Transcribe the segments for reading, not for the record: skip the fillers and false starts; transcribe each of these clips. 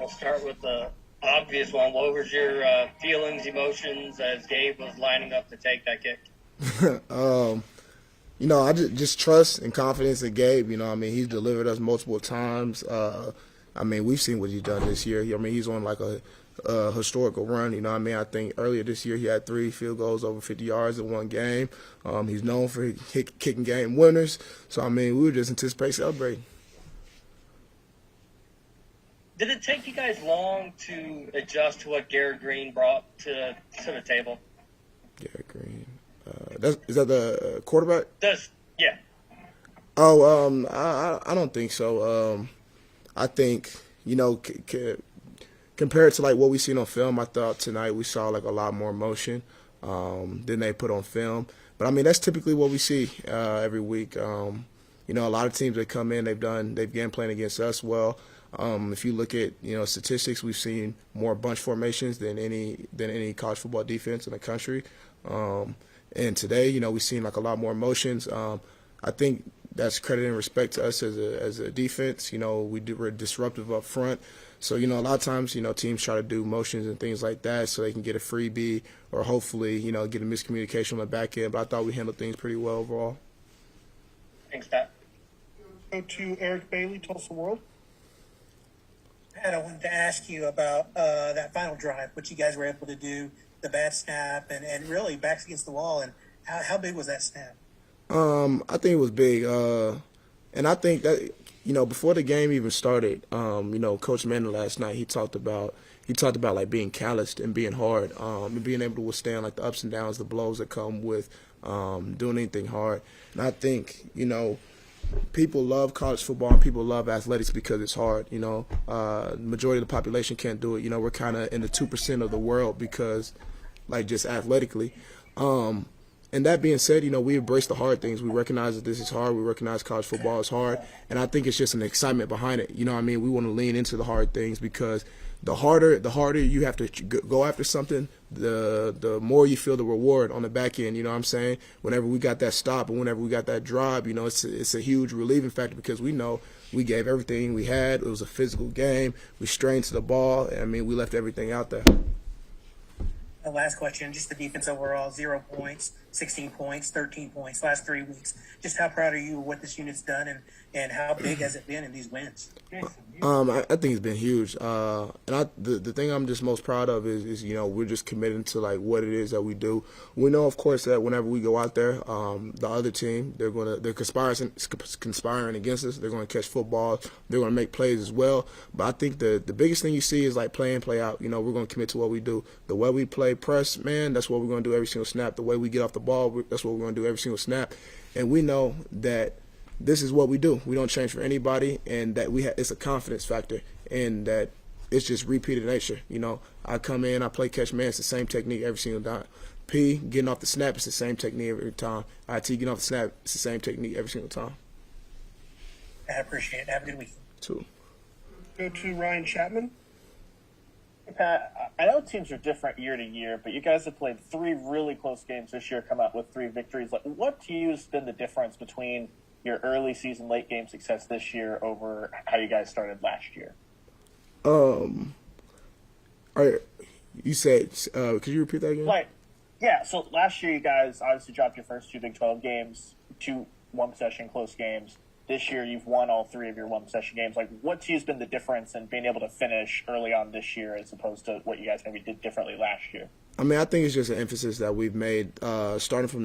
I'll start with the obvious one. What was your feelings, emotions as Gabe was lining up to take that kick? I just trust and confidence in Gabe. He's delivered us multiple times. We've seen what he's done this year. He's on like a historical run. I think earlier this year he had 3 field goals over 50 yards in one game. He's known for kicking game winners. So, we were just anticipating celebrating. Did it take you guys long to adjust to what Garrett Green brought to the table? Garrett Green. Is that the quarterback? Yeah. Oh, I don't think so. I think, compared to like what we seen on film, I thought tonight we saw like a lot more motion than they put on film. But that's typically what we see every week. A lot of teams that come in, they've game playing against us well. If you look at statistics, we've seen more bunch formations than any college football defense in the country. And today, we've seen like a lot more motions. I think that's credit and respect to us as a defense. We're disruptive up front. So, a lot of times, teams try to do motions and things like that so they can get a freebie or hopefully, get a miscommunication on the back end. But I thought we handled things pretty well overall. Thanks, Pat. Go to Eric Bailey, Tulsa World. Pat, I wanted to ask you about that final drive, what you guys were able to do, the bad snap, and really backs against the wall. And how big was that snap? I think it was big. And I think that, before the game even started, Coach Manning last night, he talked about like being calloused and being hard, and being able to withstand like the ups and downs, the blows that come with doing anything hard. And I think, people love college football and people love athletics because it's hard. Majority of the population can't do it. We're kind of in the 2% of the world because, like, just athletically. And that being said, we embrace the hard things. We recognize that this is hard. We recognize college football is hard. And I think it's just an excitement behind it. We want to lean into the hard things because the harder you have to go after something, the more you feel the reward on the back end. Whenever we got that stop and whenever we got that drive, it's a huge relieving factor because we know we gave everything we had. It was a physical game. We strained to the ball. We left everything out there. The last question, just the defense overall, 0 points, 16 points, 13 points, last 3 weeks. Just how proud are you of what this unit's done and how big has it been in these wins? I think it's been huge. And the thing I'm just most proud of is we're just committed to like what it is that we do. We know, of course, that whenever we go out there, the other team, they're conspiring against us. They're going to catch football. They're going to make plays as well. But I think the biggest thing you see is like play in, play out. We're going to commit to what we do. The way we play press, man, that's what we're going to do every single snap. The way we get off the ball, that's what we're going to do every single snap. And we know that this is what we do. We don't change for anybody, and that it's a confidence factor, and that it's just repeated nature. I come in, I play catch man, it's the same technique every single time. P, getting off the snap, it's the same technique every time. IT, getting off the snap, it's the same technique every single time. I appreciate it. Have a good week. Too. Go to Ryan Chapman. Hey, Pat, I know teams are different year to year, but you guys have played 3 really close games this year, come out with 3 victories. Like, what to you has been the difference between your early season, late game success this year over how you guys started last year? You said, could you repeat that again? Yeah, so last year you guys obviously dropped your first 2 Big 12 games, 2 one-possession close games. This year you've won all 3 of your one-possession games. Like, what to you has been the difference in being able to finish early on this year as opposed to what you guys maybe did differently last year? I think it's just an emphasis that we've made starting from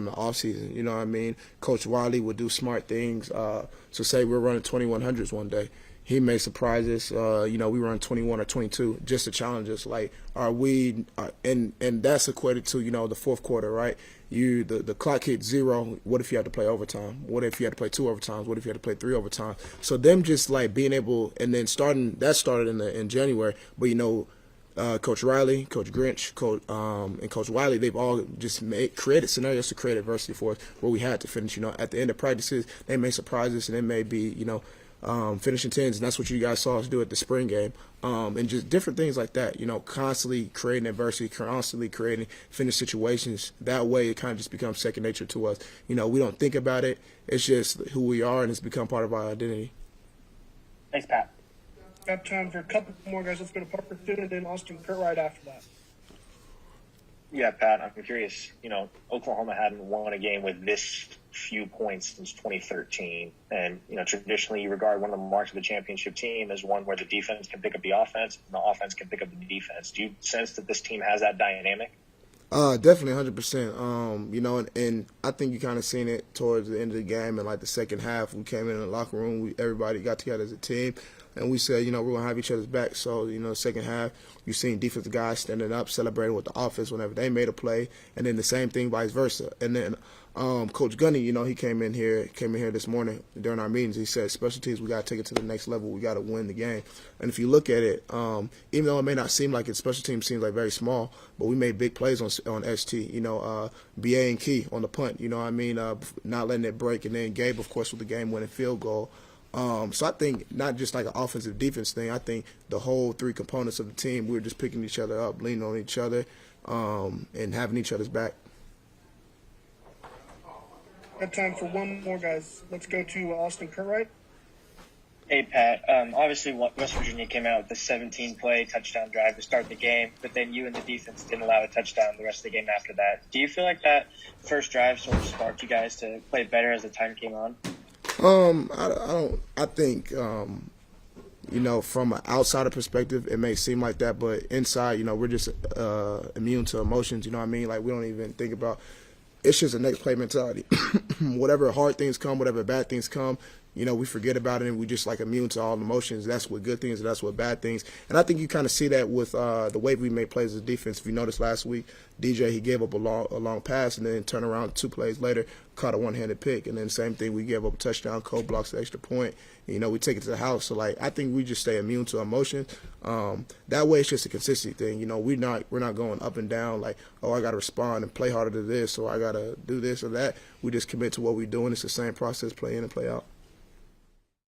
the off season. Coach Wiley would do smart things. So say we're running 2100s one day, he may surprise us. We run 21 or 22 just to challenge us. Like, are we? And that's equated to the fourth quarter, right? The clock hits 0. What if you had to play overtime? What if you had to play 2 overtimes? What if you had to play 3 overtimes? So them just like being able, and then started in January, but Coach Riley, Coach Grinch, and Coach Wiley, they've all just created scenarios to create adversity for us where we had to finish. At the end of practices, they may surprise us, and it may be, finishing 10s, and that's what you guys saw us do at the spring game. And just different things like that, constantly creating adversity, constantly creating finish situations. That way it kind of just becomes second nature to us. We don't think about it. It's just who we are, and it's become part of our identity. Thanks, Pat. Got time for a couple more guys. Let's go to Parker Thune and then Austin Curtright after that. Yeah, Pat, I'm curious. Oklahoma hadn't won a game with this few points since 2013. And, traditionally you regard one of the marks of a championship team as one where the defense can pick up the offense and the offense can pick up the defense. Do you sense that this team has that dynamic? Definitely 100%. And I think you kind of seen it towards the end of the game and like the second half. We came in the locker room, everybody got together as a team, and we said, we're going to have each other's back. So, second half, you seen defensive guys standing up, celebrating with the offense whenever they made a play, and then the same thing vice versa. And then Coach Gunny, he came in here this morning during our meetings. He said, special teams, we got to take it to the next level. We got to win the game. And if you look at it, even though it may not seem like it, special teams seems like very small, but we made big plays on ST. BA and Key on the punt. Not letting it break, and then Gabe, of course, with the game-winning field goal. So I think not just like an offensive defense thing. I think the whole three components of the team, we were just picking each other up, leaning on each other, and having each other's back. Got time for one more, guys. Let's go to Austin Curtright. Hey, Pat. Obviously, West Virginia came out with the 17-play touchdown drive to start the game, but then you and the defense didn't allow a touchdown the rest of the game after that. Do you feel like that first drive sort of sparked you guys to play better as the time came on? I think, from an outsider perspective, it may seem like that, but inside, we're just immune to emotions. You know what I mean? Like, we don't even think about. It's just a next play mentality. Whatever hard things come, whatever bad things come, we forget about it and we just like immune to all emotions. That's what good things, that's what bad things. And I think you kind of see that with the way we made plays as a defense. If you noticed last week, DJ, he gave up a long pass and then turned around 2 plays later, caught a one-handed pick. And then same thing, we gave up a touchdown, Cole blocks the extra point. We take it to the house. So, I think we just stay immune to emotions. That way it's just a consistency thing. We're not going up and down like, oh, I got to respond and play harder to this or I got to do this or that. We just commit to what we're doing. It's the same process, play in and play out.